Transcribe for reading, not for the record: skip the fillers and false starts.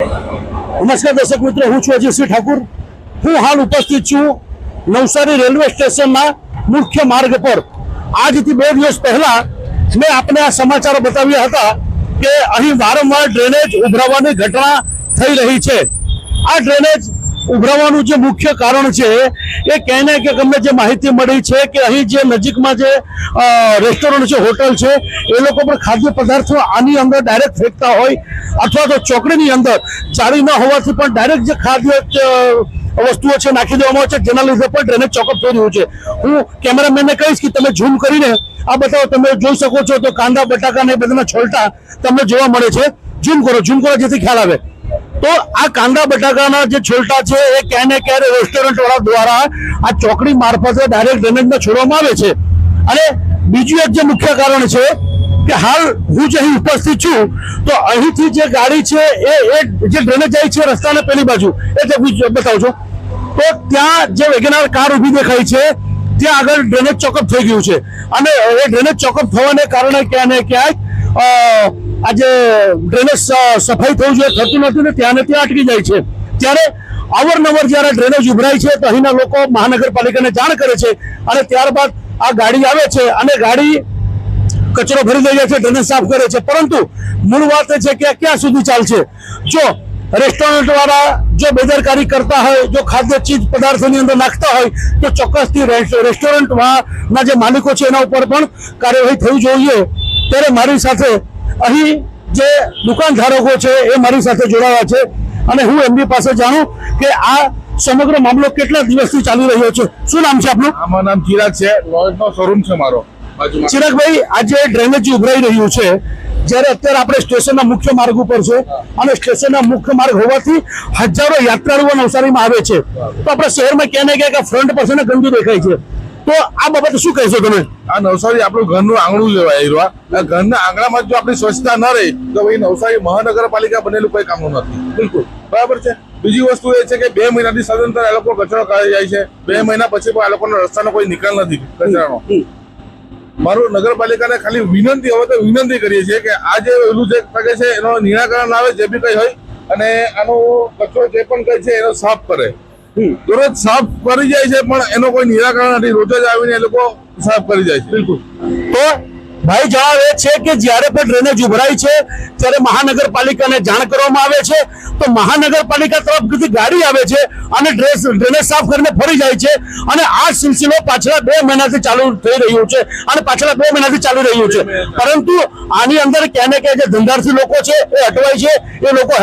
નમસ્કાર દર્શક મિત્રો, હું છું અજયસિંહ ઠાકુર। હું હાલ ઉપસ્થિત છું નવસારી રેલવે સ્ટેશનના મુખ્ય માર્ગ પર। આજથી 2 દિવસ પહેલા મેં આપને આ સમાચારો બતાવ્યા હતા કે અહીં વારંવાર ડ્રેનેજ ઉભરાવાની ઘટના થઈ રહી છે। આ ડ્રેનેજ ઉભરાવાનું જે મુખ્ય કારણ છે એ કહેને કે અમને જે માહિતી મળી છે કે અહીં જે નજીકમાં જે રેસ્ટોરન્ટ છે, હોટલ છે, એ લોકો પણ ખાદ્ય પદાર્થો આની અંદર ડાયરેક્ટ ફેંકતા હોય અથવા તો ચોકડીની અંદર જાળી ન હોવાથી પણ ડાયરેક્ટ જે ખાદ્ય વસ્તુઓ છે નાખી દેવામાં આવે છે, જેના લીધે પણ ડ્રેનેજ ચોકઅપ થઈ રહ્યું છે। હું કેમેરામેનને કહીશ કે તમે ઝૂમ કરીને આ બતાવો। તમે જોઈ શકો છો તો કાંદા, બટાકા ને બધાના છોલટા તમને જોવા મળે છે। ઝૂમ કરો જેથી ખ્યાલ આવે। તો આ કાંદા બટાકાના જે છોલટા છે એ ક્યાંય ને ક્યારે રેસ્ટોરન્ટ વાળા દ્વારા આ ચોકડી મારફતે ડાયરેક્ટ ડ્રેનેજમાં છોડવામાં આવે છે। અને બીજું એક જે મુખ્ય કારણ છે કે હાલ હું જે અહીં ઉપસ્થિત છું તો અહીંથી જે ગાડી છે એ જે ડ્રેનેજ જાય છે રસ્તાને પેલી બાજુ એ બતાવો છો તો ત્યાં જે વેગેનાર કાર ઊભી દેખાય છે ત્યાં આગળ ડ્રેનેજ ચોકઅપ થઈ ગયું છે। અને એ ડ્રેનેજ ચોકઅપ થવાને કારણે ક્યાંય ને ક્યાંક આજે ડ્રેનેજ સફાઈ થવું જોઈએ થતું નથી ને ત્યાં અટકી જાય છે। ત્યારે અવારનવાર જ્યારે ડ્રેનેજ ઉભરાય છે તો અહીંના લોકો મહાનગરપાલિકાને જાણ કરે છે અને ત્યારબાદ આ ગાડી આવે છે અને ગાડી કચરો ભરી લઈ જાય છે, ડ્રેનેજ સાફ કરે છે। પરંતુ મૂળ વાત એ છે કે ક્યાં સુધી ચાલશે? જો રેસ્ટોરન્ટ વાળા જો બેદરકારી કરતા હોય, જો ખાદ્ય ચીજ પદાર્થોની અંદર નાખતા હોય તો ચોક્કસથી રેસ્ટોરન્ટના જે માલિકો છે એના ઉપર પણ કાર્યવાહી થવી જોઈએ। ત્યારે મારી સાથે અહીં જે દુકાન ધારકો છે એ મારી સાથે જોડાયા છે અને હું એમની પાસે જાણું કે આ સમગ્ર મામલો કેટલા દિવસથી ચાલી રહ્યો છે। શું નામ છે આપનું? મારું નામ ચિરાગ છે, લોયરનો શોરૂમ છે મારો। ચિરાગભાઈ, આજે ડ્રેનેજ ઉભરાઈ રહ્યું છે, જ્યારે અત્યારે આપણે સ્ટેશનના મુખ્ય માર્ગ ઉપર છે અને સ્ટેશનના મુખ્ય માર્ગ હોવાથી હજારો યાત્રાળુઓ નવસારીમાં આવે છે, તો આપણે શહેરમાં ક્યાં ને ક્યાંક ફ્રન્ટ પર છે ને ગંદુ દેખાય છે, તો આ બાબતે શું કહેશો તમે? આ નવસારી આપણું ઘરનું આંગણું લેવાય। ઘરના આંગણામાં જો આપણી સ્વચ્છતા ન રહી તો ભાઈ નવસારી મહાનગરપાલિકા બનેલું કોઈ કામનું નથી। બિલકુલ બરાબર છે। બીજી વસ્તુ એ છે કે 2 મહિનાથી સદંતર આ લોકો કચરો કાઢી જાય છે। 2 મહિના પછી પણ આ લોકોનો રસ્તાનો કોઈ નિકાલ નથી કચરાનો। મારું નગરપાલિકાને ખાલી વિનંતી, હવે તો વિનંતી કરીએ છીએ કે આ જે એલું જે શકે છે એનો નિરાકરણ આવે, જે બી કઈ હોય, અને આનો કચરો જે પણ કઈ છે એનો સાફ કરે। દરરોજ સાફ કરી જાય છે પણ એનો કોઈ નિરાકરણ નથી। રોજ જ આવીને એ લોકો સાફ કરી જાય છે। બિલકુલ। તો ભાઈ જણાવે છે કે જ્યારે પણ ડ્રેનેજ ઉભરાય છે ત્યારે મહાનગરપાલિકાને જાણ કરવામાં આવે છે તો મહાનગરપાલિકા તરફથી ગાડી આવે છે અને ડ્રેનેજ સાફ કરીને ફરી જાય છે। અને આ સિલસિલો પાછલા 2 મહિનાથી ચાલુ થઈ રહ્યું છે અને પાછલા 2 મહિનાથી ચાલુ રહ્યું છે। પરંતુ આની અંદર ક્યાં ને ક્યાં જે ધંધાર્થી લોકો છે એ અટવાય છે, એ લોકો